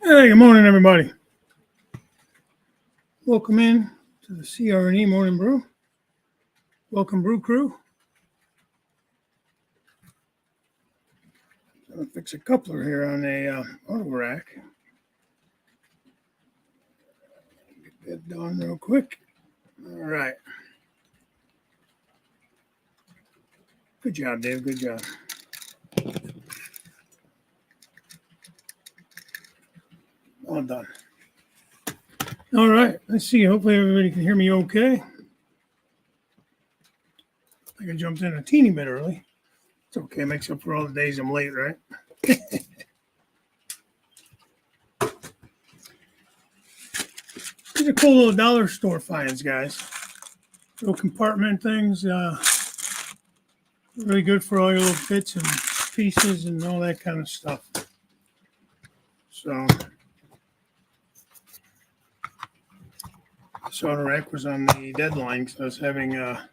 Hey, good morning, everybody. Welcome in to the CR&E Morning Brew. Welcome, Brew Crew. I'm going to fix a coupler here on a auto rack. Get that done real quick. All right. Good job, Dave. Good job. All done. All right. Let's see. Hopefully everybody can hear me okay. I think I jumped in a teeny bit early. It's okay. Makes up for all the days I'm late, right? These are cool little dollar store finds, guys. Little compartment things. Really good for all your little bits and pieces and all that kind of stuff. So, this auto rack was on the deadline because I was having a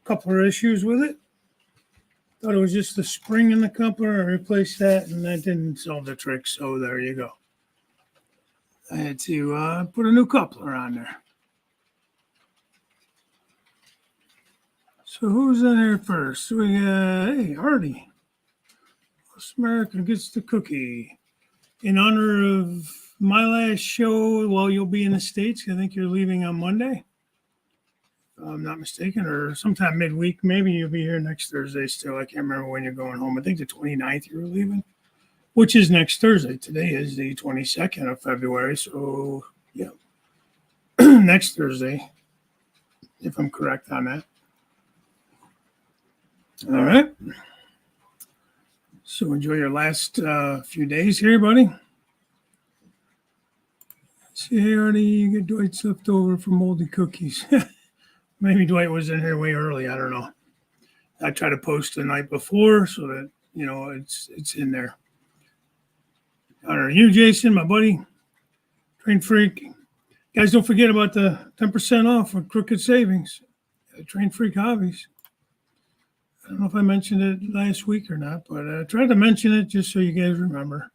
couple of issues with it. Thought it was just the spring in the coupler. I replaced that, and that didn't solve the trick. So there you go. I had to put a new coupler on there. So who's in there first? So we got, hey, Hardy. America gets the cookie. In honor of my last show while you'll be in the States, I think you're leaving on Monday. If I'm not mistaken, or sometime midweek. Maybe you'll be here next Thursday still. I can't remember when you're going home. I think the 29th you were leaving, which is next Thursday. Today is the 22nd of February. So, yeah, next Thursday, if I'm correct on that. All right. So enjoy your last few days here, buddy. See, hey, Artie, you get Dwight's leftover from moldy cookies. Maybe Dwight was in here way early. I don't know. I try to post the night before so that, you know, it's in there. Honor you, Jason, my buddy. Train Freak. Guys, don't forget about the 10% off for Crooked Savings. Train Freak Hobbies. I don't know if I mentioned it last week or not, but I tried to mention it just so you guys remember.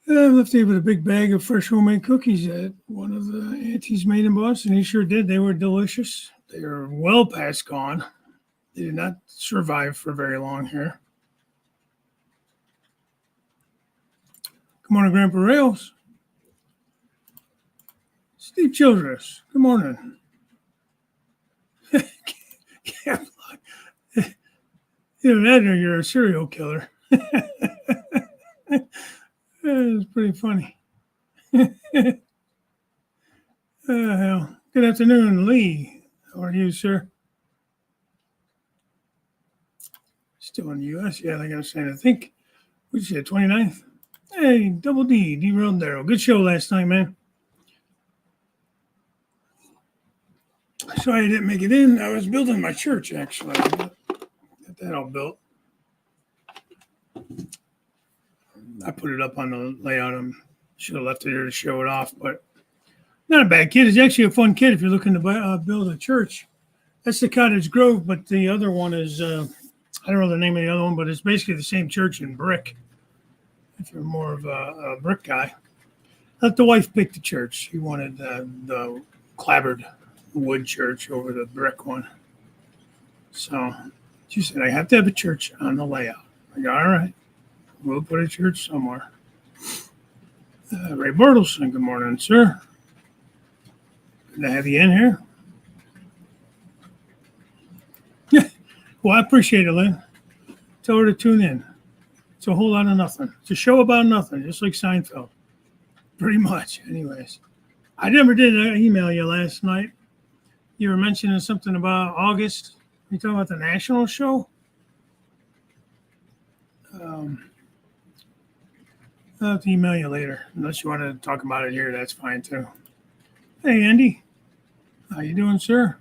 I left here with a big bag of fresh homemade cookies that one of the aunties made in Boston. He sure did. They were delicious. They are well past gone. They did not survive for very long here. Good morning, Grandpa Rails. Steve Childress. Good morning. Either that or you're a serial killer. It's pretty funny. Hell. Good afternoon, Lee. How are you, sir? Still in the U.S.? Yeah, like I was saying, I think, what did you say, 29th? Hey, Double D, Derailed Darrow. Good show last night, man. Sorry I didn't make it in. I was building my church, actually. Got that all built. I put it up on the layout. I should have left it here to show it off, but not a bad kit. It's actually a fun kit if you're looking to build a church. That's the Cottage Grove, but the other one is, I don't know the name of the other one, but it's basically the same church in brick. If you're more of a brick guy. Let the wife pick the church. She wanted the clapboard wood church over the brick one. So she said, I have to have a church on the layout. I go, all right. We'll put a church somewhere. Ray Bertelson, good morning, sir. Good to have you in here. Well, I appreciate it, Lynn. Tell her to tune in. It's a whole lot of nothing. It's a show about nothing, just like Seinfeld. Pretty much, anyways. I never did email you last night. You were mentioning something about August. You talking about the national show? I'll have to email you later. Unless you want to talk about it here, that's fine too. Hey, Andy. How you doing, sir?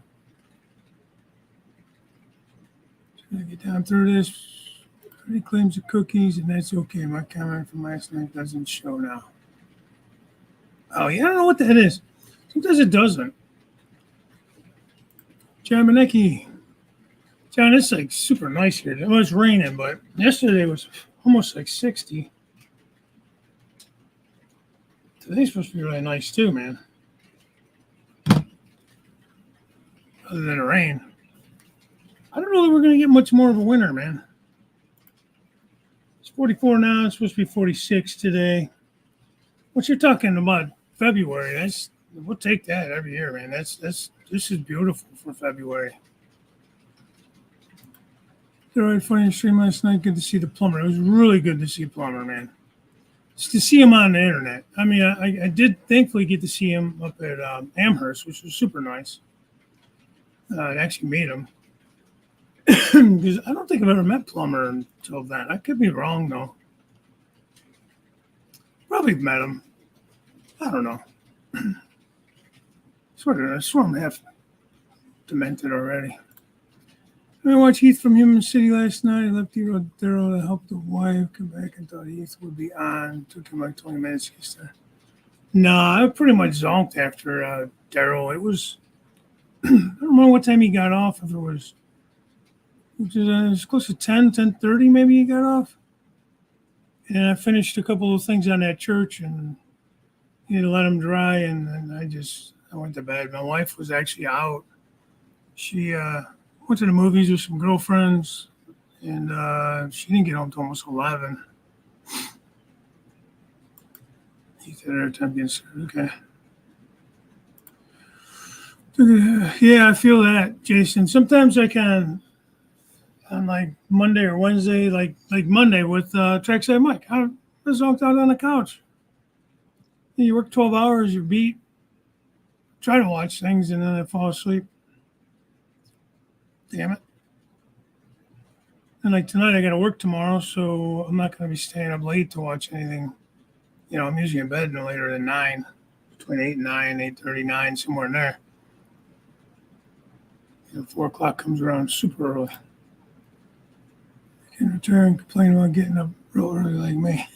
Trying to get down through this. He claims the cookies, and that's okay. My comment from last night doesn't show now. Oh, yeah, I don't know what that is. Sometimes it doesn't. John Manecki. John, it's like super nice here. It was raining, but yesterday was almost like 60. Today's supposed to be really nice too, man. Other than the rain. I don't know that we're going to get much more of a winter, man. It's 44 now. It's supposed to be 46 today. What you're talking about February, we'll take that every year, man. This is beautiful for February. They're right funny stream last night. Good to see the plumber. It was really good to see plumber, man. Just to see him on the internet. I mean, I did thankfully get to see him up at Amherst, which was super nice. I actually meet him. Because I don't think I've ever met plumber until then. I could be wrong, though. Probably met him. I don't know. I swear I'm half demented already. I watched Heath from Human City last night. I left Hero Daryl to help the wife come back and thought Heath would be on. Took him like 20 minutes to get there. No, I pretty much zonked after Daryl. It was, I don't remember what time he got off. If it was close to 10:30 maybe he got off. And I finished a couple of things on that church and let him dry. And then I went to bed. My wife was actually out. She went to the movies with some girlfriends, and she didn't get home until almost 11. He's at her time getting started. Okay. Yeah, I feel that, Jason. Sometimes I can, on like Monday or Wednesday, like Monday with Trackside Mike. I was zonked out on the couch. You work 12 hours, you're beat. Try to watch things, and then I fall asleep. Damn it. And like tonight, I got to work tomorrow, so I'm not going to be staying up late to watch anything. I'm usually in bed no later than 9, between 8 and 9, 8:39, somewhere in there. 4 o'clock comes around super early. In return, complain about getting up real early like me.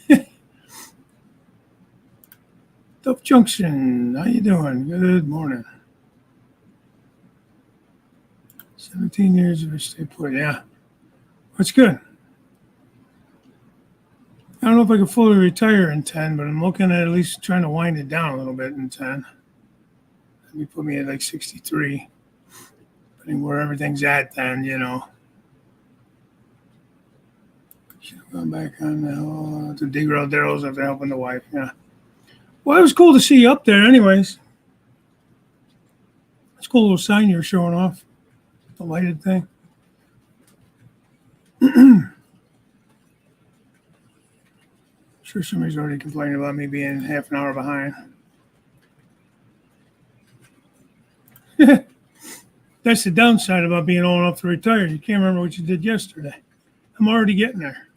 Duff Junction, how you doing? Good morning. 17 years of a stay put, yeah. That's good. I don't know if I can fully retire in 10, but I'm looking at least trying to wind it down a little bit in 10. Maybe put me at like 63. Depending where everything's at then, Should have gone back on to derail Daryl's after helping the wife, yeah. Well, it was cool to see you up there anyways. It's a cool little sign you're showing off. The lighted thing. Sure somebody's already complaining about me being half an hour behind. That's the downside about being old enough to retire. You can't remember what you did yesterday. I'm already getting there.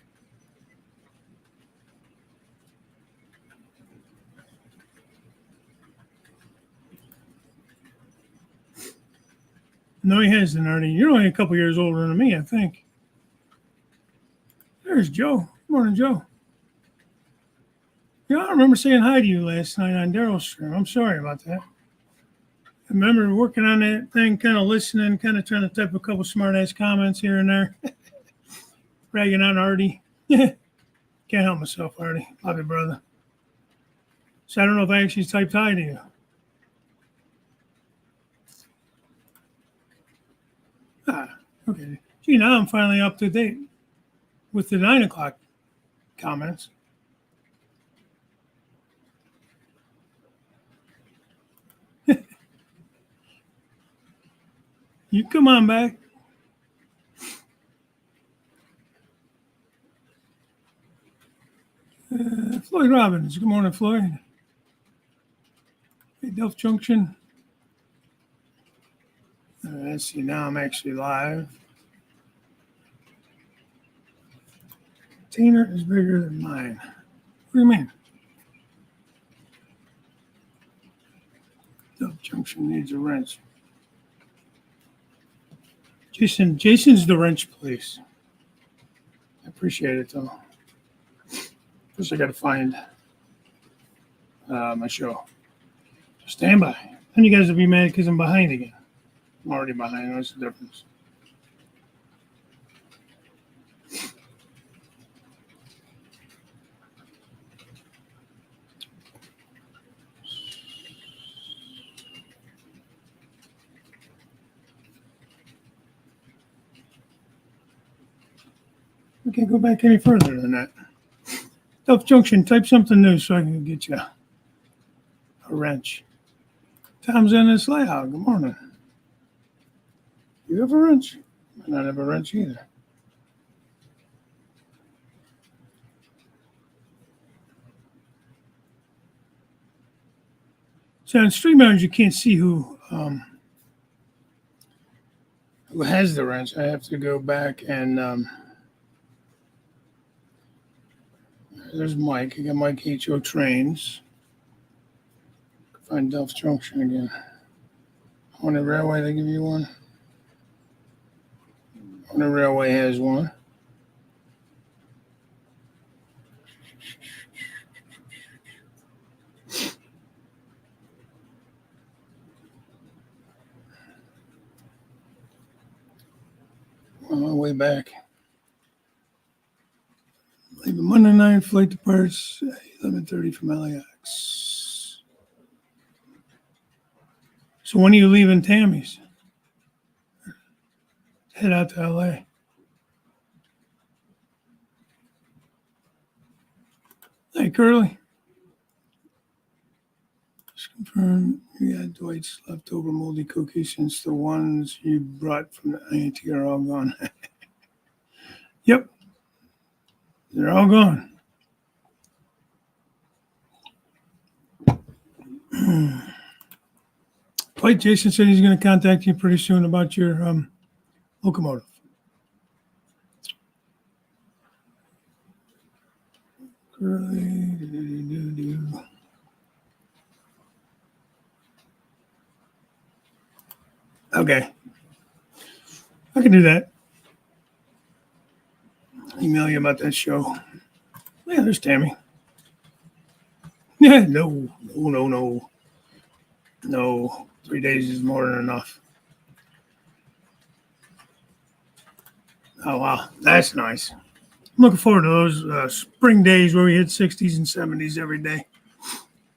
No, he hasn't, Artie. You're only a couple years older than me, I think. There's Joe. Good morning, Joe. Yeah, I remember saying hi to you last night on Daryl's stream. I'm sorry about that. I remember working on that thing, kind of listening, kind of trying to type a couple smart-ass comments here and there. Bragging on Artie. Can't help myself, Artie. Love you, brother. So I don't know if I actually typed hi to you. Okay. Gee, now I'm finally up to date with the 9 o'clock comments. You come on back. Floyd Robbins. Good morning, Floyd. Hey, Duff Junction. Let's see, now I'm actually live. Container is bigger than mine. What do you mean? Duff Junction needs a wrench. Jason's the wrench police. I appreciate it, though. First, I got to find my show. Stand by. Then you guys will be mad because I'm behind again. I'm already behind. What's the difference? I can't go back any further than that. Duff Junction, type something new so I can get you a wrench. Tom's in this layout. Good morning. You have a wrench? I don't have a wrench either. So on StreamYard, you can't see who has the wrench. I have to go back and there's Mike. I got Mike H.O. Trains. Find Duff Junction again. On the railway, they give you one. On the railway has one. On my way back. Leave a Monday night, flight departs 11:30 from LAX. So when are you leaving Tammy's? Head out to LA. Hey, Curly. Just confirm you got Dwight's leftover moldy cookies since the ones you brought from the INT are all gone. Yep. They're all gone. Dwight, Jason said he's going to contact you pretty soon about your locomotive. Okay. I can do that. Email you about that show. Yeah, there's Tammy. Yeah, no. 3 days is more than enough. Oh, wow. That's nice. I'm looking forward to those spring days where we hit 60s and 70s every day.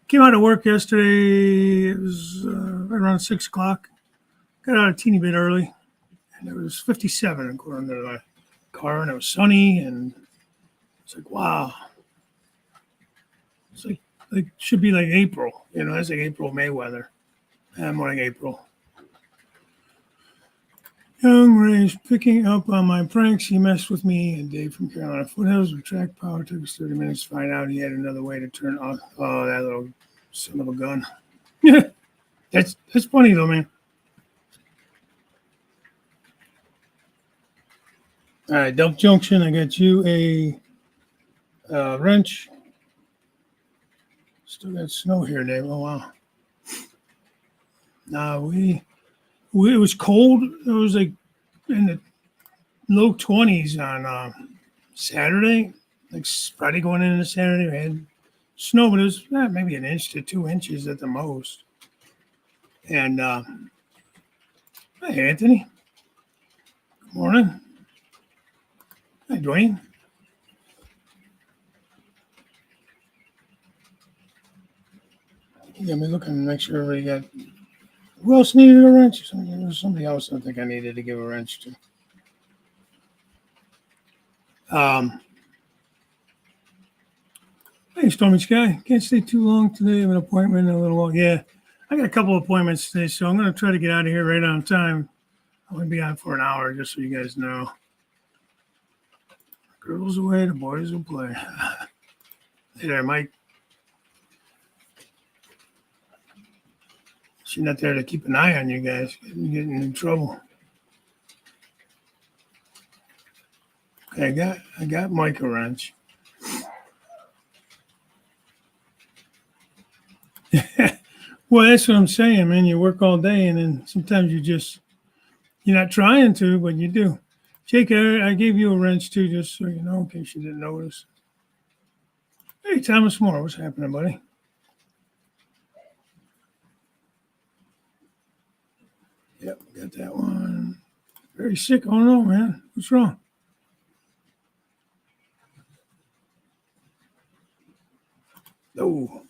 Came out of work yesterday. It was right around 6 o'clock. Got out a teeny bit early. And it was 57 according to my car. And it was sunny. And it's like, wow. It's like should be like April. You know, that's like April, May weather. More like April. Young Ray's picking up on my pranks. He messed with me and Dave from Carolina Foothills with track power. Took us 30 minutes to find out he had another way to turn off. Oh, that little son of a gun. Yeah, that's funny though, man. All right, Duff Junction. I got you a wrench. Still got snow here, Dave. Oh wow. It was cold. It was like in the low 20s on Saturday, like Friday going into Saturday. We had snow, but it was maybe an inch to 2 inches at the most. And hey, Anthony. Good morning. Hi, Dwayne. You got me looking to make sure everybody got. Who else needed a wrench? There was somebody else I think I needed to give a wrench to. Hey, Stormy Sky. Can't stay too long today. I have an appointment in a little while. Yeah, I got a couple of appointments today, so I'm going to try to get out of here right on time. I'm going to be on for an hour, just so you guys know. Girls away, the boys will play. Hey there, Mike. She's not there to keep an eye on you guys. Getting in trouble. Okay, I got Mike a wrench. Well, that's what I'm saying, man. You work all day, and then sometimes you're not trying to, but you do. Jake, I gave you a wrench too, just so you know, in case you didn't notice. Hey, Thomas Moore, what's happening, buddy? Yep, got that one. Very sick. Oh no, man. What's wrong? No.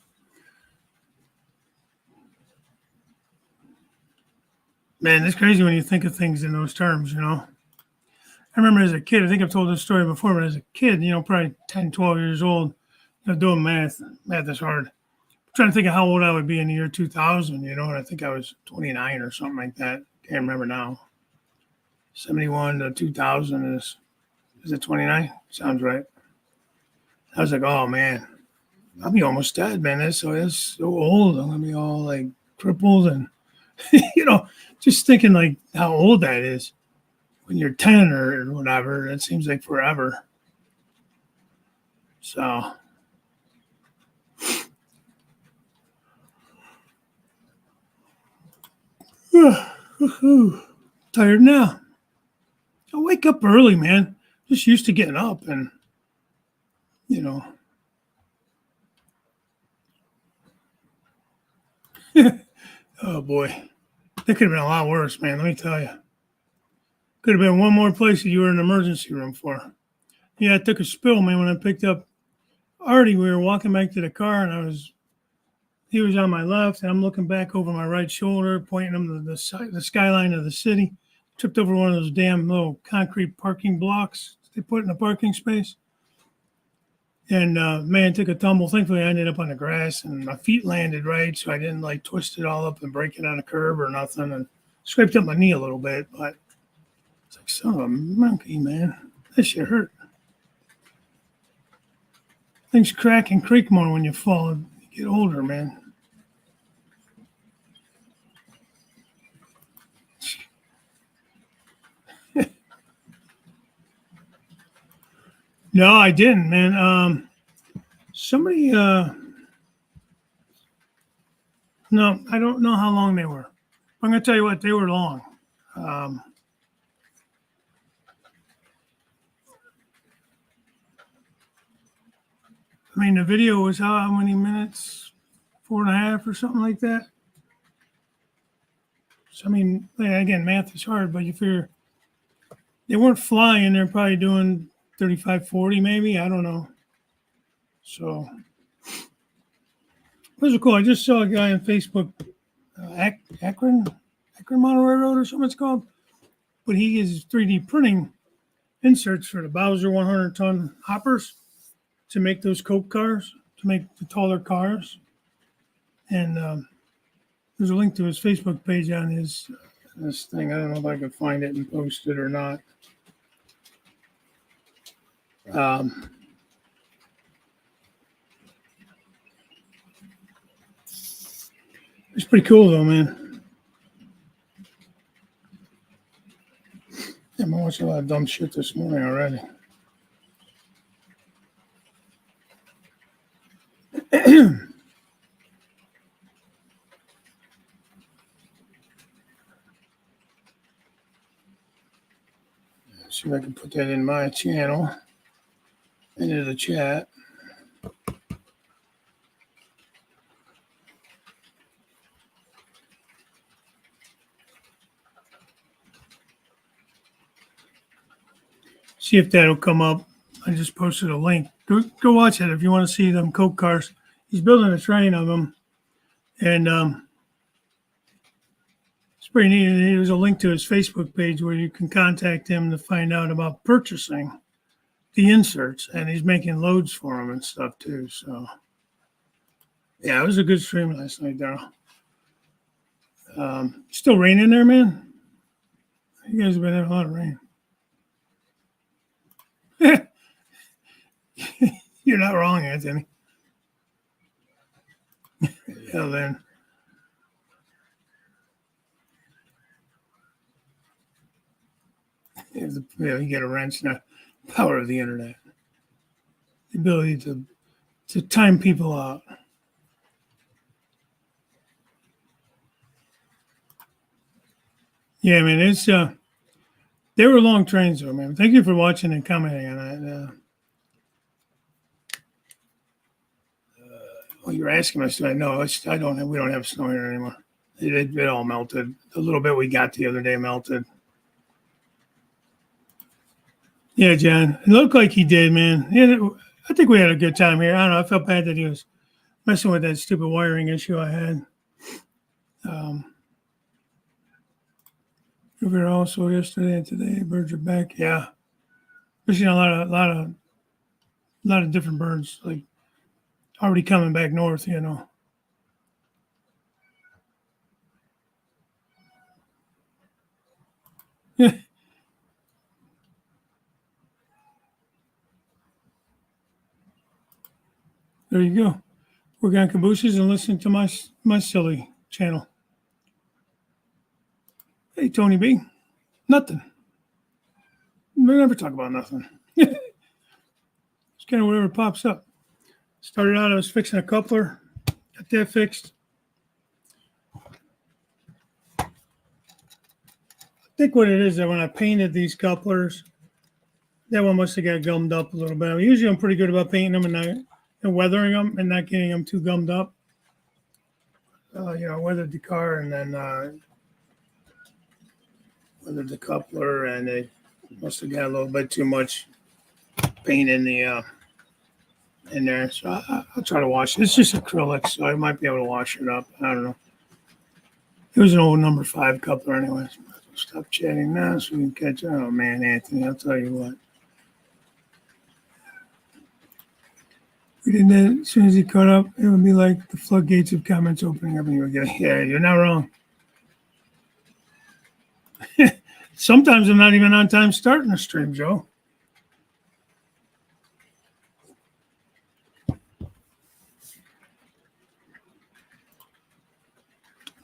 Man, it's crazy when you think of things in those terms, you know. I remember as a kid, I think I've told this story before, but as a kid, probably 10, 12 years old, doing math. Math is hard. I'm trying to think of how old I would be in the year 2000, and I think I was 29 or something like that. Can't remember now. 71 to 2000 is it 29? Sounds right. I was like, oh man, I'll be almost dead, man. That's so old. I'm gonna be all like crippled and just thinking like how old that is when you're 10 or whatever. It seems like forever. So tired now. I wake up early, man. Just used to getting up and you know. Oh boy. That could have been a lot worse, man. Let me tell you. Could have been one more place that you were in an emergency room for. Yeah, I took a spill, man, when I picked up Artie. We were walking back to the car, and he was on my left, and I'm looking back over my right shoulder, pointing him to the skyline of the city. Tripped over one of those damn little concrete parking blocks they put in a parking space. And man, took a tumble. Thankfully, I ended up on the grass, and my feet landed right, so I didn't like twist it all up and break it on a curb or nothing, and scraped up my knee a little bit. But it's like, son of a monkey, man, that shit hurt. Things crack and creak more when you fall and you get older, man. No, I didn't, man. Somebody, no, I don't know how long they were. I'm going to tell you what, they were long. I mean, the video was how many minutes? 4.5 or something like that. So, I mean, again, math is hard, but you figure they weren't flying. They're probably doing 35, 40 maybe. I don't know. So, those are cool. I just saw a guy on Facebook, Akron Monterey Road or something it's called. But he is 3D printing inserts for the Bowser 100-ton hoppers to make those Coke cars, to make the taller cars. And there's a link to his Facebook page on this thing. I don't know if I can find it and post it or not. It's pretty cool though, man. I'm watching a lot of dumb shit this morning already. See if I can put that in my channel, into the chat. See if that'll come up. I just posted a link. Go watch it if you want to see them Coke cars. He's building a train of them, and it's pretty neat. There's a link to his Facebook page where you can contact him to find out about purchasing the inserts, and he's making loads for them and stuff too. So, yeah, it was a good stream last night, Daryl. Still raining there, man? You guys have been having a lot of rain. You're not wrong, Anthony. Yeah, then. You get a wrench now. Power of the internet. The ability to time people out. Yeah, man, it's they were long trains though, man. Thank you for watching and commenting on that. Well, you're asking us, no, I don't have. We don't have snow here anymore. It all melted. The little bit we got the other day melted. Yeah, John. It looked like he did, man. Yeah, I think we had a good time here. I don't know. I felt bad that he was messing with that stupid wiring issue I had. We were also yesterday and today. Birds are back. Yeah. Especially a lot of different birds like already coming back north. Yeah, there you go. Work on cabooses and listen to my silly channel. Hey, Tony B. Nothing. We never talk about nothing. It's kind of whatever pops up. Started out, I was fixing a coupler. Got that fixed. I think what it is that when I painted these couplers, that one must have got gummed up a little bit. Usually I'm pretty good about painting them and weathering them and not getting them too gummed up. Weathered the car and then weathered the coupler, and it must have got a little bit too much paint in there. So I'll try to wash it. It's just acrylic, so I might be able to wash it up. I don't know. It was an old number 5 coupler, anyways. Stop chatting now so we can catch. Oh man, Anthony, I'll tell you what. We did that as soon as he caught up. It would be like the floodgates of comments opening up, and you would get, yeah, you're not wrong. Sometimes I'm not even on time starting a stream, Joe.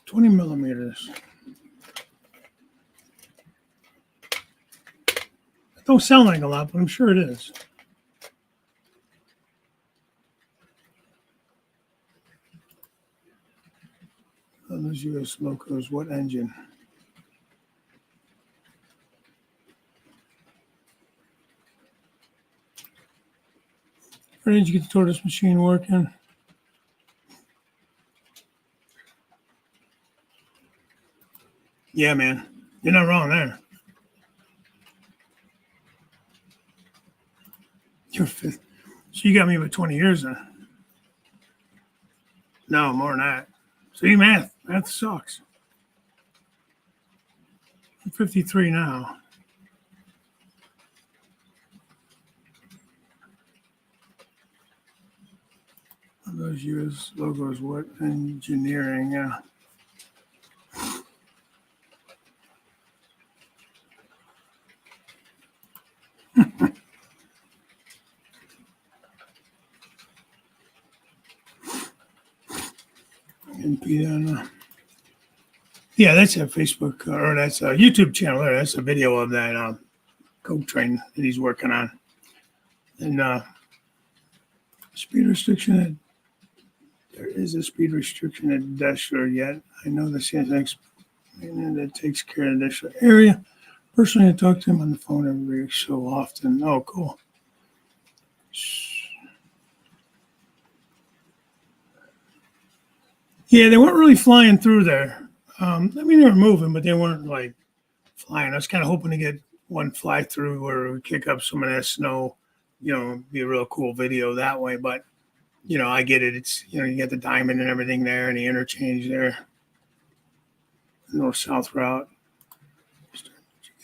$20 millimeters. It don't sound like a lot, but I'm sure it is. Those U.S. locos, what engine? Where did you get the tortoise machine working? Yeah, man. You're not wrong there. You're 5th. So you got me with 20 years then. No, more than that. See, math sucks. I'm 53 now. Those U.S. logos, what engineering? Yeah. Yeah, that's a Facebook or that's a YouTube channel there. That's a video of that coke train that he's working on. And speed restriction. There is a speed restriction at Deshler yet. I know the CSX that takes care of the Deshler area. Personally, I talk to him on the phone every so often. Oh, cool. Yeah, they weren't really flying through there. They were moving, but they weren't like flying. I was kind of hoping to get one fly through where we kick up some of that snow, be a real cool video that way. But, I get it. It's, you get the diamond and everything there and the interchange there. North-south route.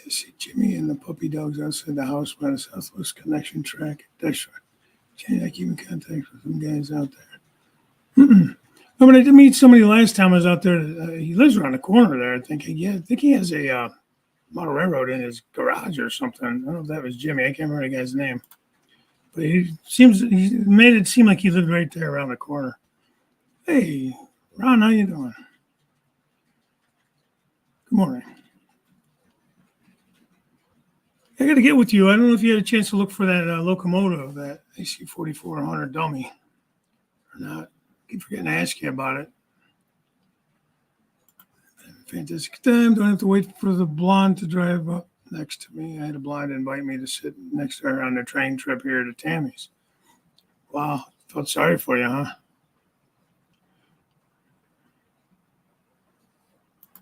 You see Jimmy and the puppy dogs outside the house by the Southwest Connection track. That's right. I keep in contact with some guys out there. No, but I did meet somebody last time I was out there. He lives around the corner there. I think he has a model railroad in his garage or something. I don't know if that was Jimmy. I can't remember the guy's name. But he made it seem like he lived right there around the corner. Hey, Ron, how you doing? Good morning. I got to get with you. I don't know if you had a chance to look for that locomotive, that AC 4400 dummy or not. I keep forgetting to ask you about it. Fantastic time. Don't have to wait for the blonde to drive up next to me. I had a blonde invite me to sit next to her on the train trip here to Tammy's. Wow. Felt sorry for you, huh?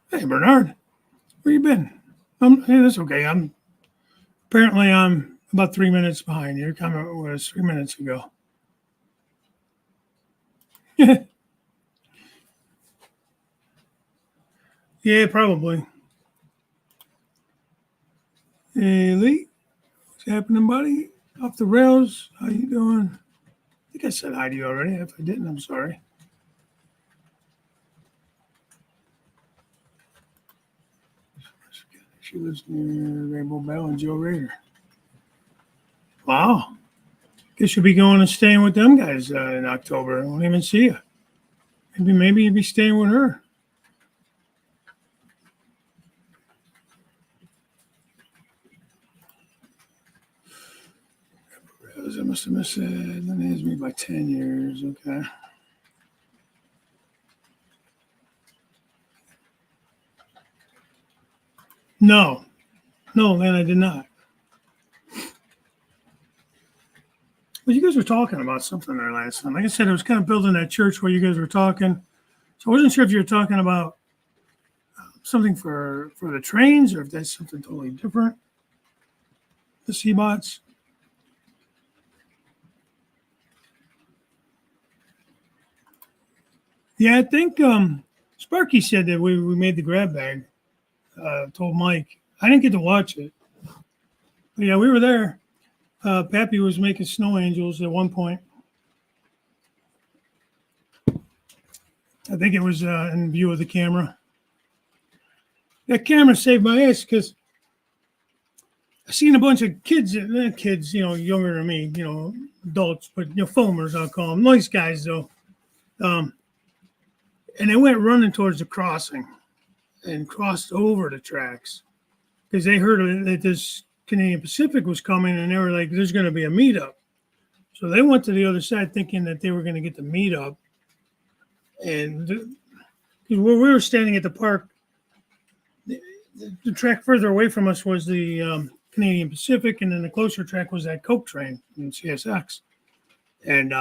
Hey, Bernard. Where you been? Hey, that's okay. Apparently I'm about 3 minutes behind. Your comment was 3 minutes ago. Yeah, probably. Hey, Lee. What's happening, buddy? Off the rails. How you doing? I think I said hi to you already. If I didn't, I'm sorry. She lives near Rainbow Bell and Joe Rader. Wow. Guess you'll be going and staying with them guys in October. I won't even see you. Maybe you'll be staying with her. I must have missed it. That has me by 10 years. Okay. No, Lynn, I did not. Well, you guys were talking about something there last time. Like I said, I was kind of building that church where you guys were talking. So I wasn't sure if you were talking about something for the trains or if that's something totally different. The C-bots. Yeah, I think Sparky said that we made the grab bag. Told Mike. I didn't get to watch it. But yeah, we were there. Pappy was making snow angels at one point. I think it was in view of the camera. That camera saved my ass because I seen a bunch of kids, younger than me, adults, but foamers, I'll call them, nice guys though. And they went running towards the crossing and crossed over the tracks because they heard that this Canadian Pacific was coming, and they were like, "There's going to be a meetup." So they went to the other side thinking that they were going to get the meetup, and because where we were standing at the park, the track further away from us was the Canadian Pacific, and then the closer track was that Coke train in CSX. And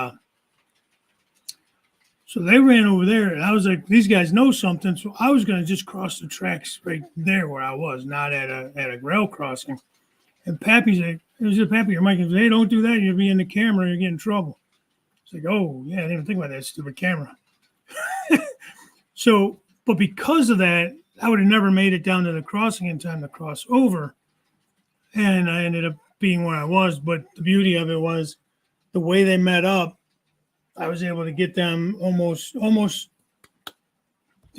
so they ran over there, and I was like, these guys know something. So I was going to just cross the tracks right there where I was, not at a rail crossing. And Pappy's like, it was just Pappy or Mike, hey, don't do that. You'll be in the camera. You'll get in trouble. It's like, oh, yeah, I didn't even think about that stupid camera. So, but because of that, I would have never made it down to the crossing in time to cross over. And I ended up being where I was. But the beauty of it was the way they met up, I was able to get them almost, they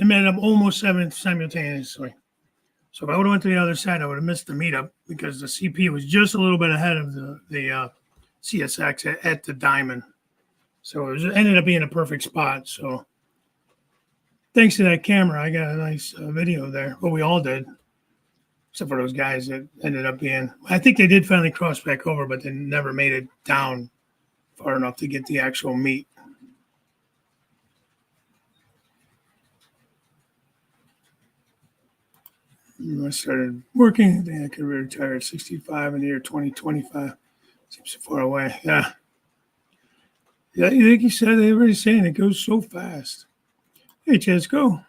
met up almost simultaneously. So if I would have went to the other side, I would have missed the meetup because the CP was just a little bit ahead of the CSX at the Diamond. So it ended up being a perfect spot. So thanks to that camera, I got a nice video there. Well, we all did, except for those guys that ended up being. I think they did finally cross back over, but they never made it down far enough to get the actual meet. I started working. I think I could retire at 65 in the year 2025. Seems so far away. Yeah. Yeah, I think you said everybody's saying it goes so fast. Hey, Chaz, go.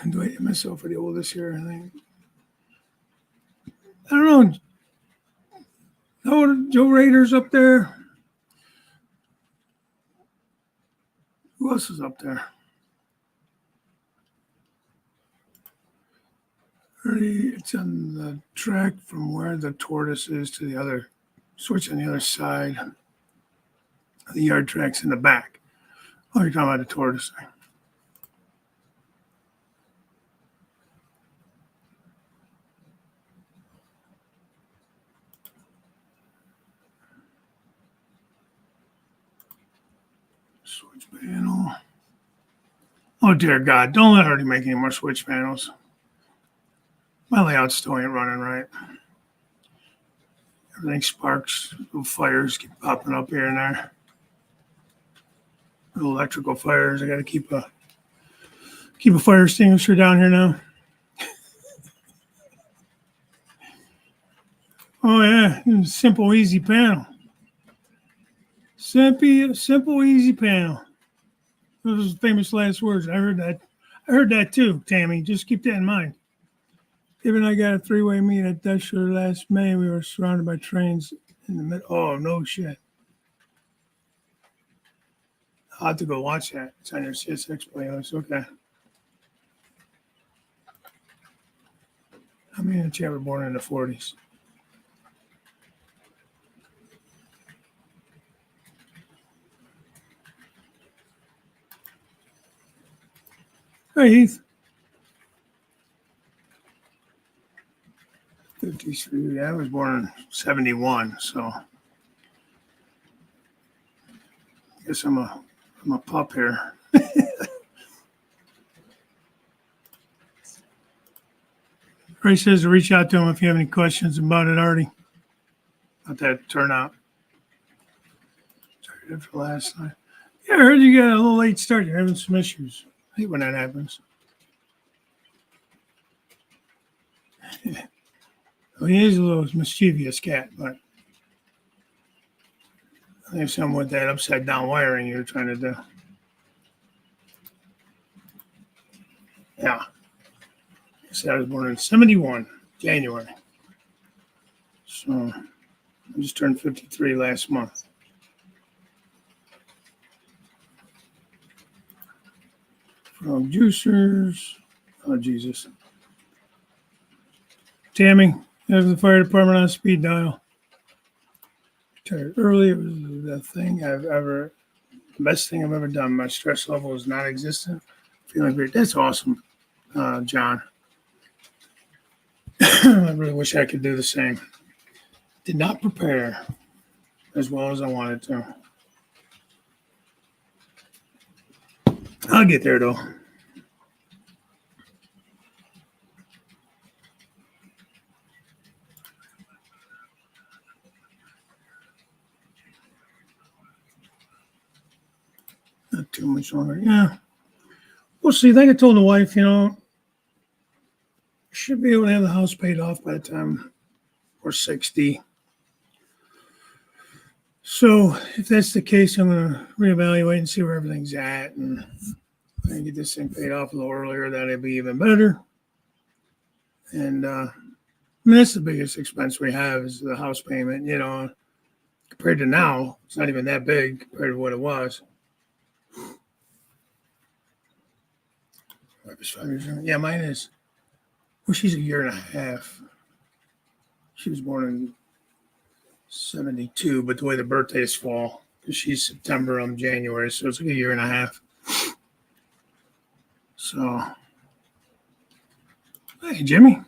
Do I hit myself for the oldest here? I don't know. No, Joe Rader's up there. Who else is up there? It's on the track from where the tortoise is to the other switch on the other side. The yard track's in the back. Oh, you're talking about the tortoise thing. Switch panel. Oh, dear God. Don't let Artie make any more switch panels. My layout still ain't running right. Everything sparks. Little fires keep popping up here and there. Little electrical fires. I got to keep a fire extinguisher down here now. Oh, yeah. Simple, easy panel. Simple, easy panel. Those are famous last words. I heard that too, Tammy. Just keep that in mind. Dave and I got a three-way meet at Deshler last May. We were surrounded by trains in the middle. Oh, no shit. I'll have to go watch that. It's on your CSX playlist. Okay. How many of you were born in the 40s? Hey, Heath. 53. Yeah, I was born in 71, so I guess I'm a pup here. Ray says to reach out to him if you have any questions about it, Artie. About that turnout. Sorry for last night. Yeah, I heard you got a little late start. You're having some issues. I hate when that happens. Well, he is a little mischievous cat, but I think something with that upside down wiring you're trying to do. Yeah. So I was born in 71, January. So I just turned 53 last month. Frog juicers. Oh, Jesus. Tammy, there's the fire department on speed dial. Retired early. It was the best thing I've ever done. My stress level is non-existent. Feeling great. That's awesome, John. I really wish I could do the same. Did not prepare as well as I wanted to. I'll get there though. Not too much longer. Yeah. We'll see. Like I told the wife, Should be able to have the house paid off by the time we're 60. so if that's the case, I'm going to reevaluate and see where everything's at. And if I can get this thing paid off a little earlier, that'd be even better. And I mean, that's the biggest expense we have is the house payment. Compared to now, it's not even that big compared to what it was. Yeah, mine is. Well, she's a year and a half. She was born in 72, but the way the birthdays fall, because she's September, I'm January, so it's like a year and a half. So, hey, Jimmy.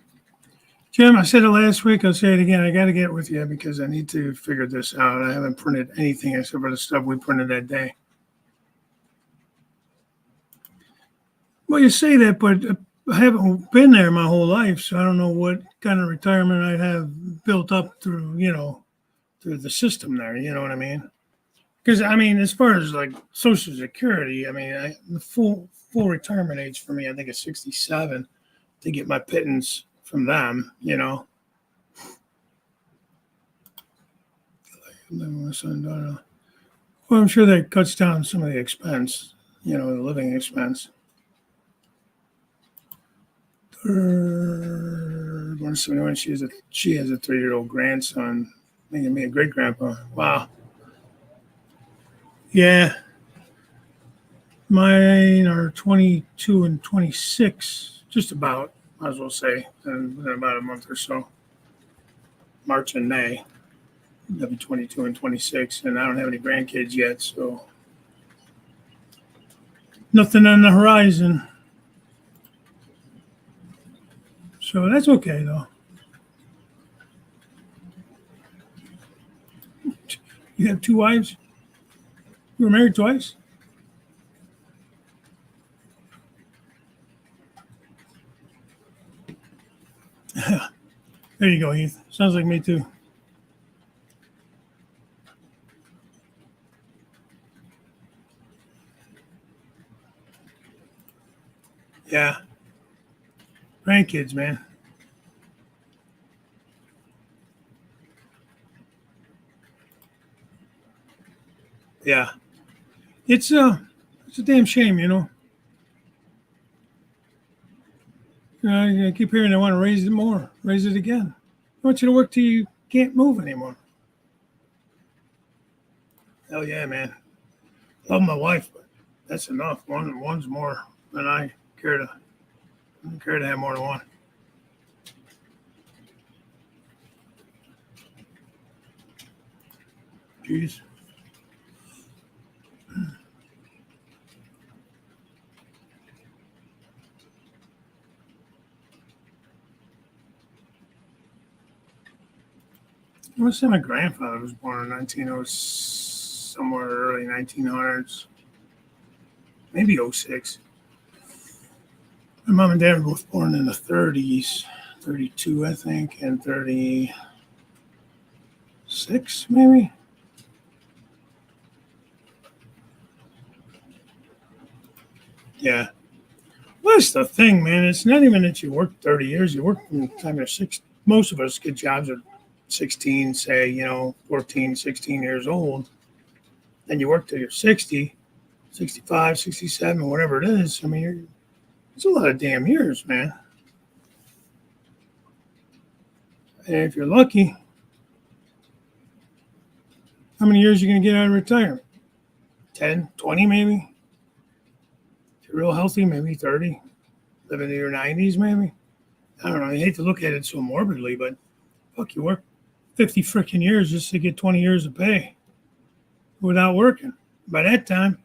Jim, I said it last week. I'll say it again. I got to get With you because I need to figure this out. I haven't printed anything except for the stuff we printed that day. Well, you say that, but I haven't been there my whole life, so I don't know what kind of retirement I have built up through Through the system there, you know what I mean? Because I mean, as far as like Social Security, I mean, The full retirement age for me, I think, is 67 to get my pittance from them, My son and daughter. well, I'm sure that cuts down some Some of the expense, the living expense. Born 71, she has a 3-year-old grandson, making me a great grandpa. Wow. Yeah. Mine are 22 and 26, Just about, might as well say, in about a month or so. March and May. They'll be 22 and 26, and I don't have any grandkids yet, so nothing on the horizon. So that's okay, though. You have 2 wives? You were married twice? There you go, Heath. Sounds like me too. yeah. Grandkids, man. Yeah. It's a damn shame, I keep hearing they want to raise it more, raise it again. I want you to work till you can't move anymore. Hell yeah, man. Love my wife, but that's enough. One's more than I care to have more than one. Jeez. I want to say my grandfather was born in 1900, somewhere early 1900s, maybe '06. My mom and dad were both born in the 30s, 32, I think, and 36, maybe. Yeah. Well, that's the thing, man. It's not even that you work 30 years. You work from the time you're six. Most of us get jobs at 16, say, 14, 16 years old. Then you work till you're 60, 65, 67, whatever it is. I mean, it's a lot of damn years, man. And if you're lucky, how many years are you going to get out of retirement? 10, 20 maybe? If you're real healthy, maybe 30. Living in your 90s, maybe? I don't know. I hate to look at it so morbidly, but fuck, you work 50 freaking years just to get 20 years of pay without working. By that time,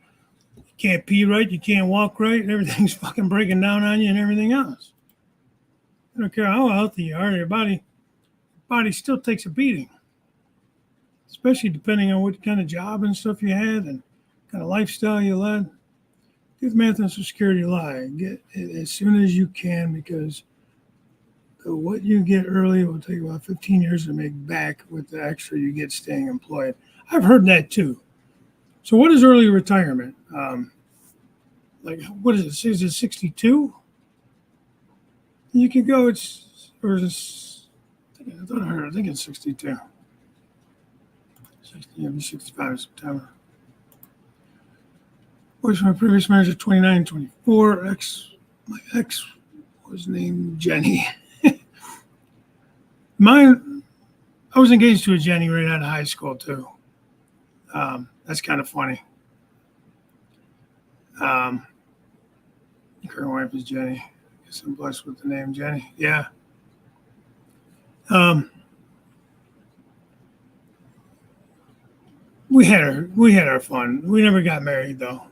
you can't pee right, you can't walk right, and everything's fucking breaking down on you and everything else. I don't care how healthy you are, your body still takes a beating. Especially depending on what kind of job and stuff you had and kind of lifestyle you led. Do the math on Social Security lie. Get it as soon as you can, because what you get early will take about 15 years to make back with the extra you get staying employed. I've heard that too. So what is early retirement? What is it? Is it 62? You can go, I think it's 62. 65 in September. Boys from my previous marriage are 29 and 24. My ex was named Jenny. I was engaged to a Jenny right out of high school too. That's kind of funny. Current wife is Jenny. I guess I'm blessed with the name Jenny. Yeah. We had our fun. We never got married though.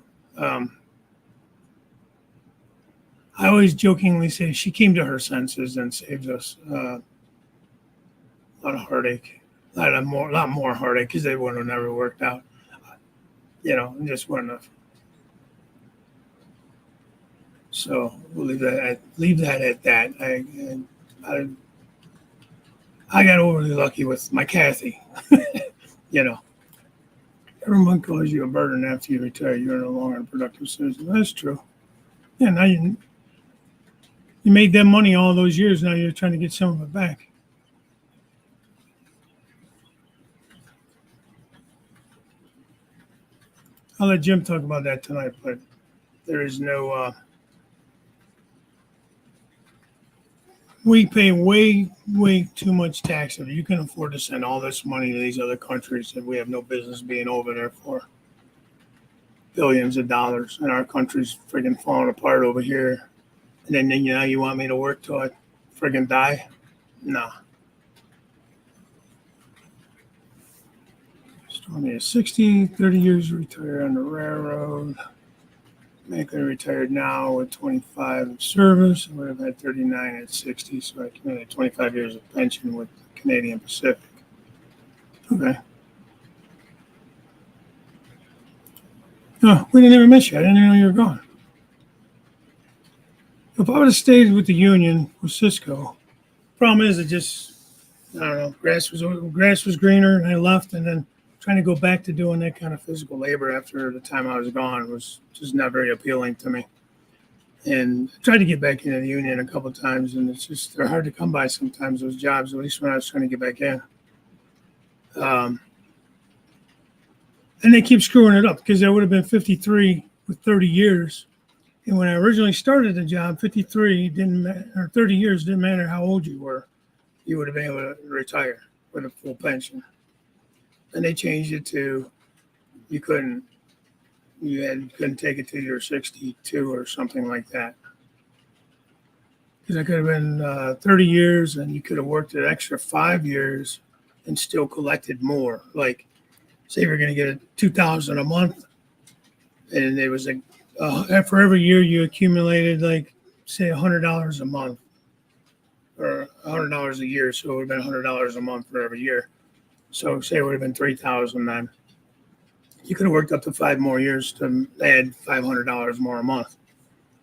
I always jokingly say she came to her senses and saved us a lot of heartache, a lot more heartache, because they would have never worked out. Just wouldn't have. So we'll leave that at that. I got overly lucky with my Kathy. Everyone calls you a burden after you retire. You're no longer a productive citizen. That's true. Yeah, now you made them money all those years. Now you're trying to get some of it back. I'll let Jim talk about that tonight, but there is no. We pay way, way too much tax. If you can afford to send all this money to these other countries that we have no business being over there for, billions of dollars, and our country's friggin' falling apart over here. And then you want me to work till I friggin' die? Nah. Stormy is 60, 30 years retired on the railroad. Medically retired now with 25 of service. I would have had 39 at 60, so I committed 25 years of pension with the Canadian Pacific. Okay. No, we didn't even miss you. I didn't even know you were gone. If I would have stayed with the union with Cisco, problem is I don't know, grass was greener, and I left, and then trying to go back to doing that kind of physical labor after the time I was gone was just not very appealing to me. And I tried to get back into the union a couple of times, and they're hard to come by sometimes, those jobs, at least when I was trying to get back in. And they keep screwing it up, because I would have been 53 with 30 years. And when I originally started the job, 53 didn't matter, or 30 years didn't matter how old you were. You would have been able to retire with a full pension. And they changed it to you couldn't take it till you're 62 or something like that. Because I could have been 30 years, and you could have worked an extra 5 years and still collected more. Like, say you're going to get $2,000 a month, and it was like for every year you accumulated like say $100 a month or $100 a year, so it would have been $100 a month for every year. So say it would have been $3,000 then. You could have worked up to 5 more years to add $500 more a month.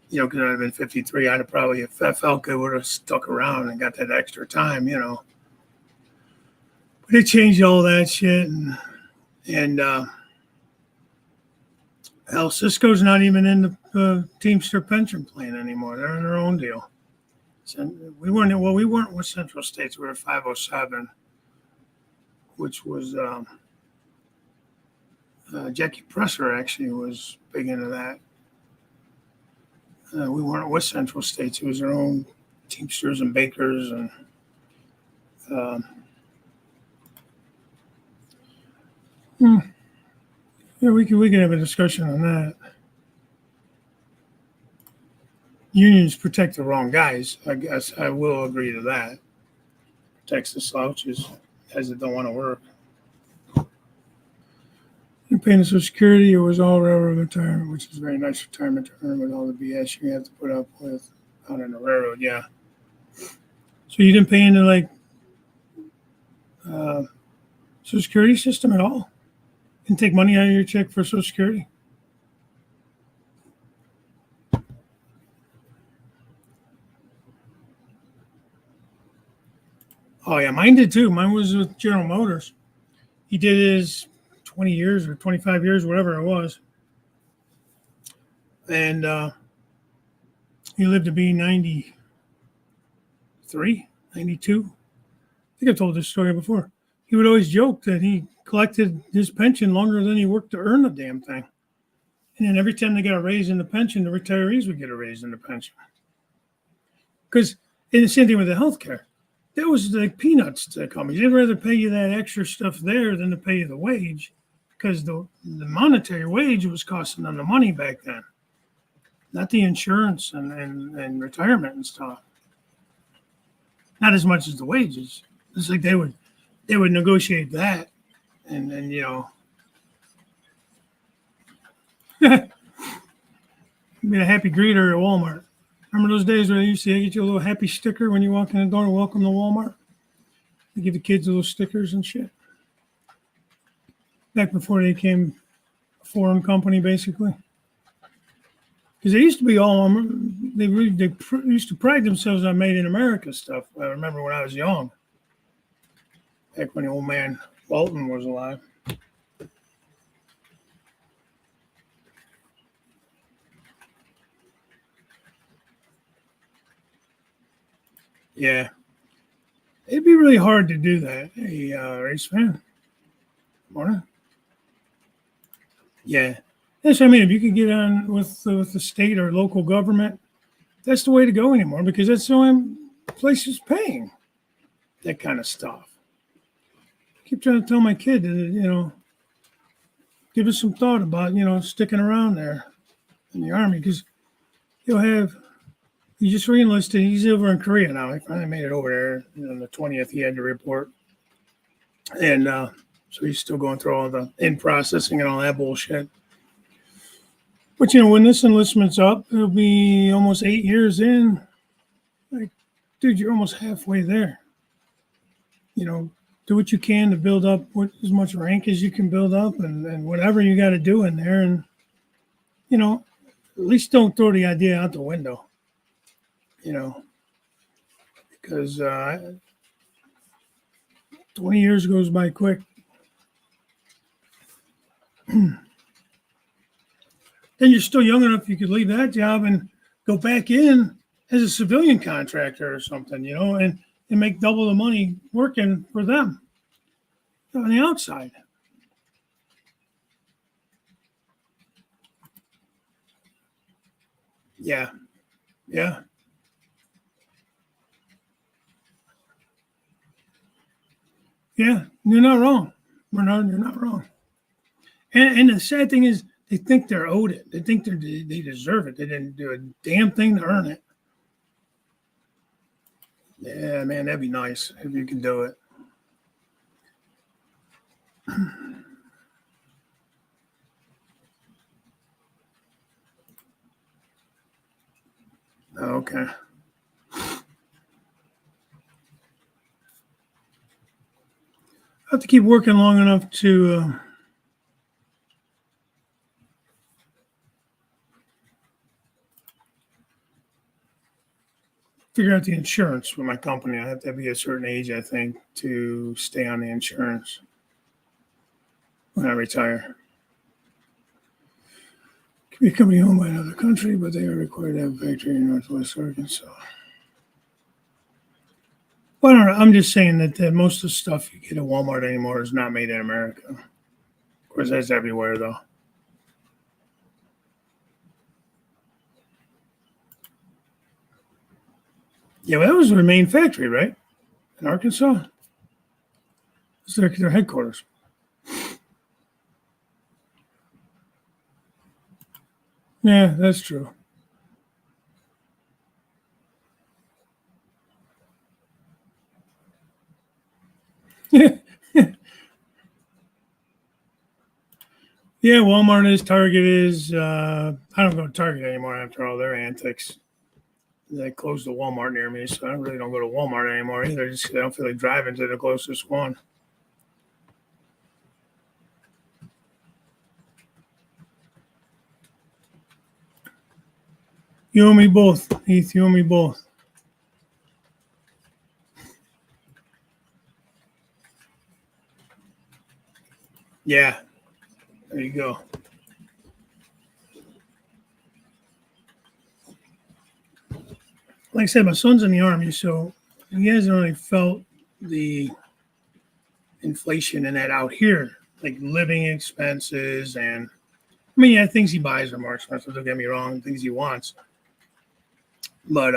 Because I'd have been 53. I'd have probably, if I felt good, would have stuck around and got that extra time. But they changed all that shit, and hell, Cisco's not even in the Teamster pension plan anymore. They're in their own deal. So we weren't with Central States. We were at 507, which was Jackie Presser actually was big into that. We weren't with Central States. It was their own Teamsters and bakers, and yeah, we can have a discussion on that. Unions protect the wrong guys. I guess I will agree to that. Protects the slouches, guys that don't want to work. You're paying Social Security, it was all railroad retirement, which is a very nice retirement to earn with all the BS you have to put up with out on the railroad, yeah. So you didn't pay into like Social Security system at all? Didn't take money out of your check for Social Security? Oh yeah, mine did too. Mine was with General Motors. He did his 20 years or 25 years, whatever it was. And he lived to be 93, 92. I think I've told this story before. He would always joke that he collected his pension longer than he worked to earn the damn thing. And then every time they got a raise in the pension, the retirees would get a raise in the pension. Because in the same thing with the health care. That was like peanuts to companies. They'd rather pay you that extra stuff there than to pay you the wage, because the monetary wage was costing them the money back then, not the insurance and retirement and stuff. Not as much as the wages. It's like they would negotiate that, and then be a happy greeter at Walmart. Remember those days where they used to get you a little happy sticker when you walk in the door and welcome to Walmart? They give the kids little stickers and shit. Back before they became a foreign company, basically. Because they used to be they used to pride themselves on made in America stuff. I remember when I was young. Back when the old man Walton was alive. Yeah. It'd be really hard to do that. Hey, race fan. Morning. Yeah. That's what I mean. If you could get on with the state or local government, that's the way to go anymore, because that's the only place that's paying that kind of stuff. I keep trying to tell my kid that, give us some thought about, sticking around there in the Army, because he just re-enlisted. He's over in Korea now. He finally made it over there. On the 20th, he had to report. And so he's still going through all the in-processing and all that bullshit. But, when this enlistment's up, it'll be almost 8 years in. Like, dude, you're almost halfway there. Do what you can to build up as much rank as you can build up, and whatever you got to do in there. And, at least don't throw the idea out the window. Because 20 years goes by quick. Then you're still young enough you could leave that job and go back in as a civilian contractor or something, and make double the money working for them on the outside. Yeah. Yeah. Yeah. You're not wrong. Bernard, you're not wrong. And the sad thing is, they think they're owed it. They think they deserve it. They didn't do a damn thing to earn it. Yeah, man, that'd be nice if you could do it. Okay. I have to keep working long enough to figure out the insurance with my company. I have to be a certain age, I think, to stay on the insurance when I retire. Could be a company owned by another country, but they are required to have a factory in Northwest Arkansas. Well, I don't know. I'm just saying that most of the stuff you get at Walmart anymore is not made in America. Of course, that's everywhere, though. Yeah, well, that was their main factory, right? In Arkansas. It's their headquarters. Yeah, that's true. Yeah, Walmart is, Target is. I don't go to Target anymore after all their antics. They closed the Walmart near me, so I really don't go to Walmart anymore either. Just 'cause I don't feel like driving to the closest one. You owe me both, Heath. You owe me both. Yeah, there you go. Like I said, my son's in the Army, so he hasn't really felt the inflation in that out here, like living expenses. And I mean, yeah, things he buys are more expensive, don't get me wrong, things he wants. But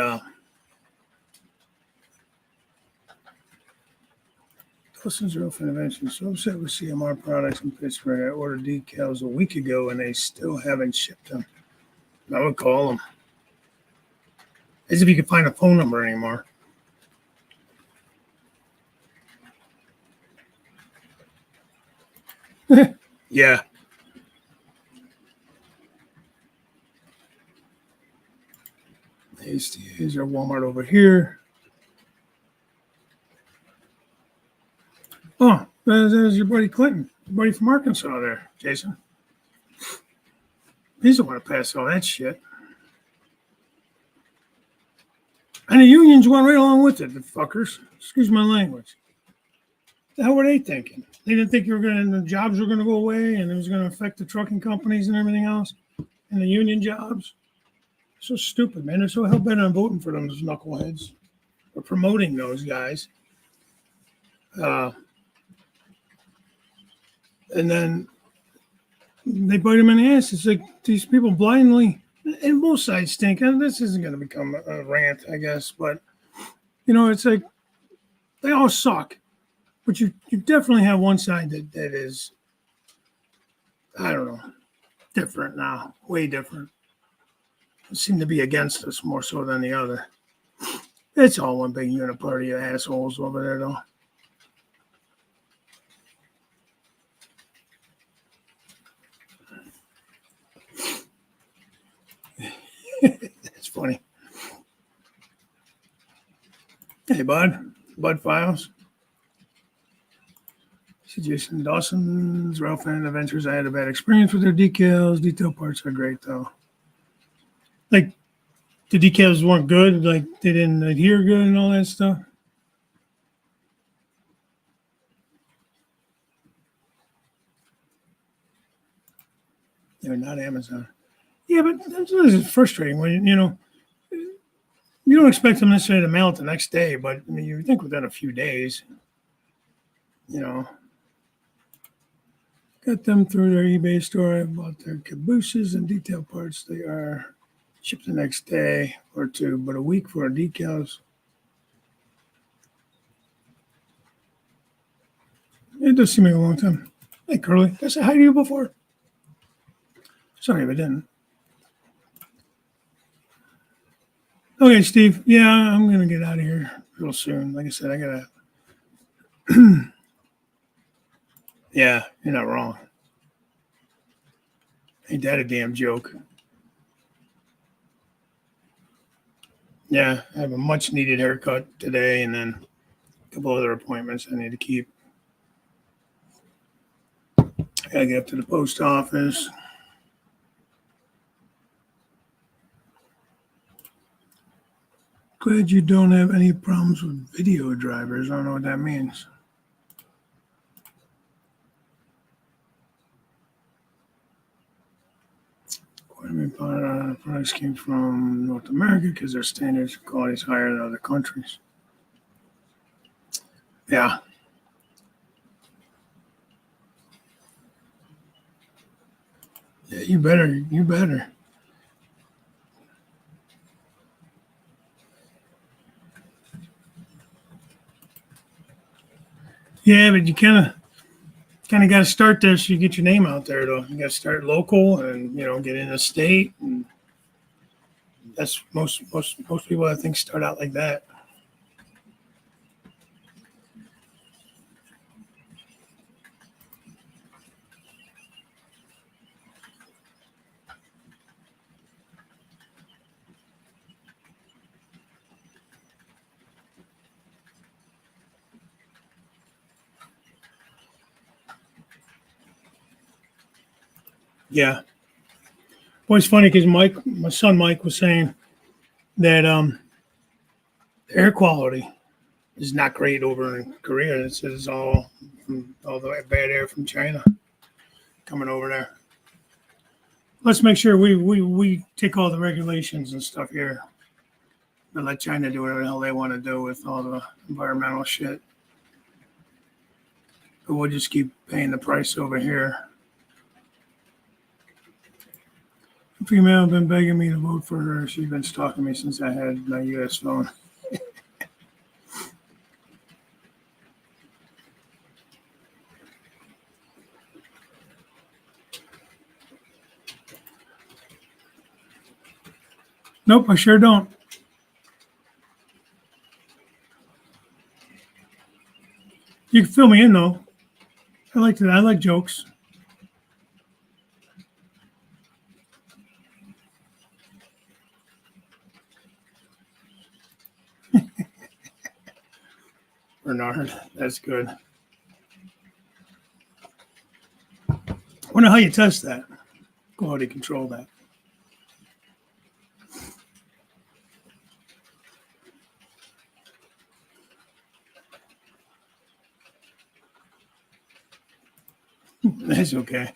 Wilson's Real Invention. So upset with CMR products in Pittsburgh. I ordered decals a week ago and they still haven't shipped them. I would call them. As if you could find a phone number anymore. Yeah. HDA's or Walmart over here. Oh, there's your buddy Clinton, your buddy from Arkansas there, Jason. He's the one to pass all that shit. And the unions went right along with it, the fuckers. Excuse my language. The hell were they thinking? They didn't think the jobs were gonna go away and it was gonna affect the trucking companies and everything else and the union jobs. So stupid, man. They're so hell bent on voting for those knuckleheads or promoting those guys. And then they bite them in the ass. It's like these people blindly, and both sides stink. And this isn't going to become a rant, I guess, but it's like they all suck. But you definitely have one side that is, I don't know, different now, way different. They seem to be against us more so than the other. It's all one big uniparty of assholes over there, though. It's funny. Hey, Bud Files. Jason Dawson's Ralph and Adventures. I had a bad experience with their decals. Detail parts are great, though. Like, the decals weren't good. Like, they didn't adhere good and all that stuff. They're not Amazon. Yeah, but it's frustrating when, you don't expect them necessarily to mail it the next day, but I mean, you think within a few days, got them through their eBay store. I bought their cabooses and detail parts. They are shipped the next day or two, but a week for our decals. It does seem like a long time. Hey, Curly, did I say hi to you before? Sorry if I didn't. Okay, Steve. Yeah, I'm going to get out of here real soon. Like I said, I got to. Yeah, you're not wrong. Ain't that a damn joke? Yeah, I have a much needed haircut today, and then a couple other appointments I need to keep. I gotta get up to the post office. Glad you don't have any problems with video drivers. I don't know what that means. Products came from North America because their standards of quality is higher than other countries. Yeah. Yeah, you better. You better. Yeah, but you kind of got to start there so you get your name out there, though. You got to start local and get in the state, and that's most people I think start out like that. Yeah. Well, it's funny because my son Mike was saying that air quality is not great over in Korea. It says all the bad air from China coming over there. Let's make sure we take all the regulations and stuff here and let China do whatever the hell they want to do with all the environmental shit. But we'll just keep paying the price over here. A female been begging me to vote for her. She's been stalking me since I had my U.S. phone. Nope, I sure don't. You can fill me in though. I like that. I like jokes. Bernard, that's good. I wonder how you test that. Quality control that. That's okay.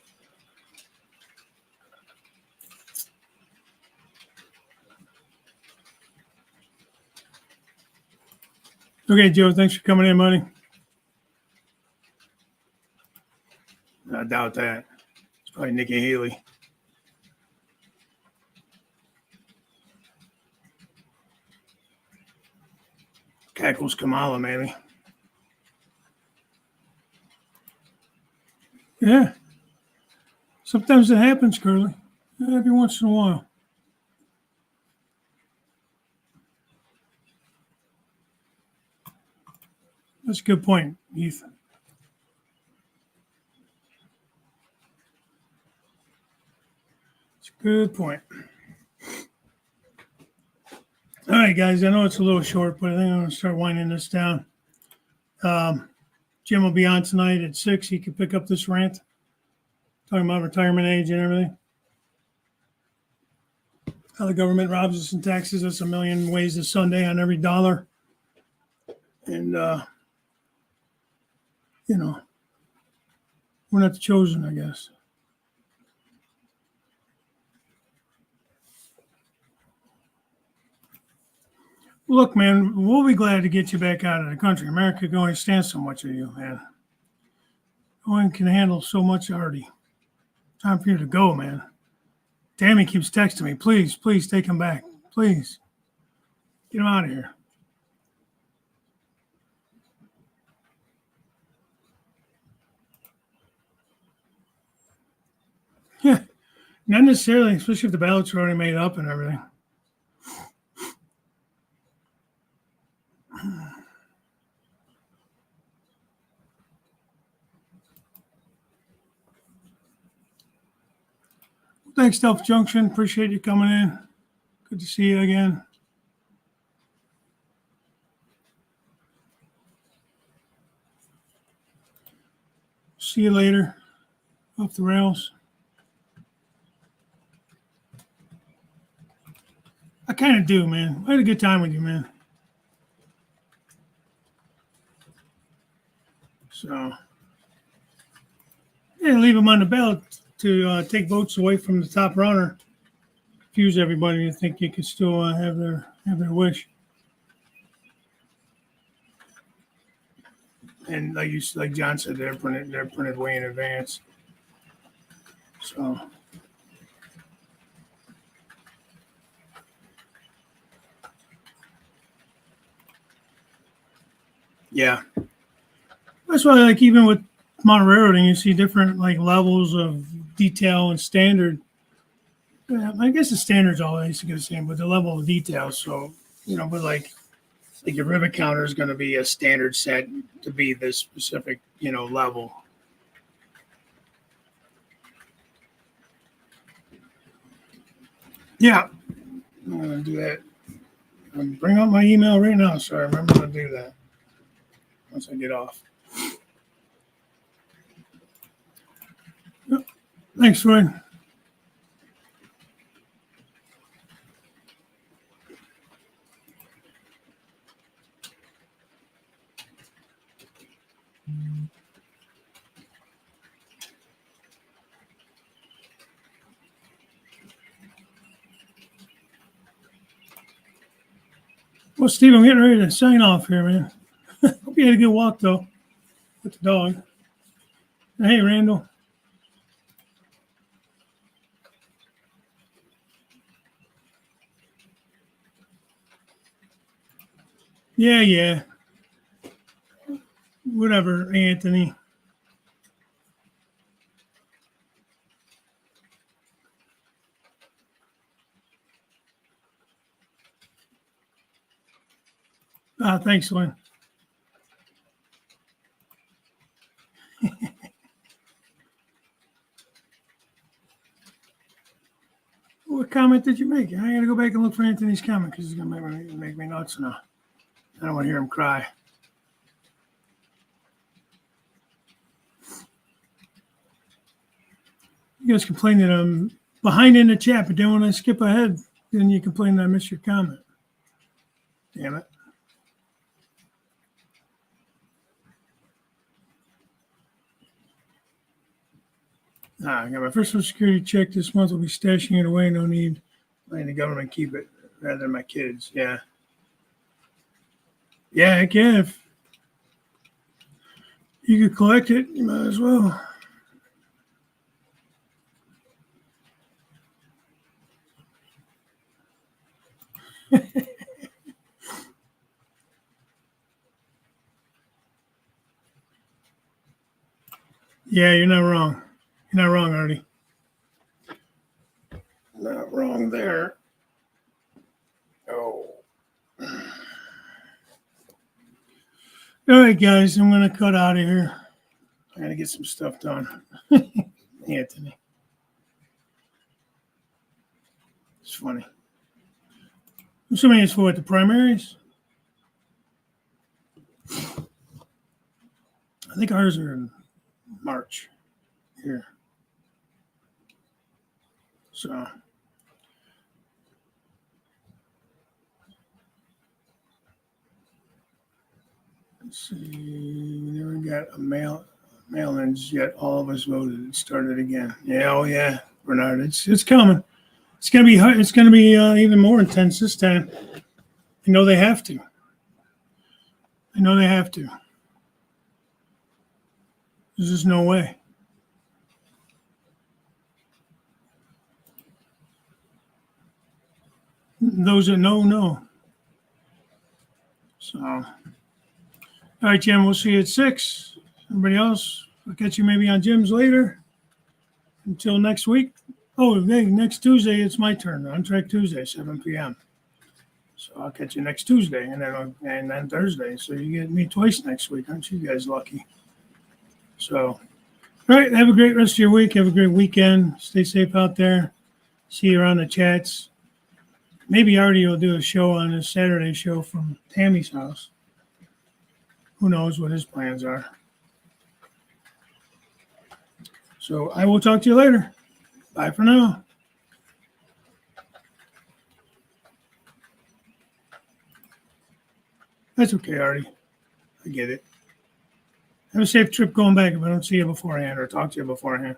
Okay, Joe, thanks for coming in, buddy. I doubt that. It's probably Nikki Haley. Cackles Kamala, maybe. Yeah. Sometimes it happens, Curly. Every once in a while. That's a good point, Heath. It's a good point. All right, guys. I know it's a little short, but I think I'm going to start winding this down. Jim will be on tonight at 6. He can pick up this rant talking about retirement age and everything. How the government robs us and taxes us a million ways a Sunday on every dollar. And, we're not the chosen, I guess. Look, man, we'll be glad to get you back out of the country. America can only stand so much of you, man. No one can handle so much already. Time for you to go, man. Tammy keeps texting me. Please take him back. Please. Get him out of here. Yeah. Not necessarily, especially if the ballots are already made up and everything. Thanks, Delph Junction. Appreciate you coming in. Good to see you again. See you later. Off the rails. I kind of do, man. I had a good time with you, man. So, yeah, leave them on the ballot to take votes away from the top runner. Confuse everybody to think you can still have their wish. And like John said, they're printed way in advance. So. Yeah. That's why, like, even with modern railroading, you see different, like, levels of detail and standard. I guess the standard's always the same, but the level of detail. So, but like your rivet counter is going to be a standard set to be this specific, level. Yeah. I'm going to do that. I'm bring up my email right now, so I remember to do that once I get off. Yep. Thanks, Roy. Well, Steve, I'm getting ready to sign off here, man. Hope you had a good walk, though, with the dog. Hey, Randall. Yeah. Whatever, Anthony. Thanks, Lynn. What comment did you make? I got to go back and look for Anthony's comment because he's going to make me nuts now. I don't want to hear him cry. You guys complain that I'm behind in the chat, but then when I skip ahead, then you complain that I missed your comment. Damn it. I got my first Social Security check this month. Will be stashing it away. No need letting the government keep it rather than my kids. Yeah. Yeah, heck yeah. If you could collect it, you might as well. Yeah, you're not wrong. You're not wrong, Artie. Not wrong there. Oh. All right, guys, I'm going to cut out of here. I got to get some stuff done. Anthony. It's funny. I'm assuming it's for what, the primaries? I think ours are in March here. So. Let's see. We never got a mail-ins yet. All of us voted. It started again. Yeah, oh yeah, Bernard. It's coming. It's gonna be hard. It's gonna be even more intense this time. I know they have to. There's just no way. Those that know. So, all right, Jim. We'll see you at 6. Everybody else, I'll catch you maybe on Jim's later. Until next week. Oh, hey, next Tuesday it's my turn. On Track Tuesday, 7 p.m. So I'll catch you next Tuesday and then Thursday. So you get me twice next week. Aren't you guys lucky? So, all right. Have a great rest of your week. Have a great weekend. Stay safe out there. See you around the chats. Maybe Artie will do a show on his Saturday show from Tammy's house. Who knows what his plans are. So I will talk to you later. Bye for now. That's okay, Artie. I get it. Have a safe trip going back if I don't see you beforehand or talk to you beforehand.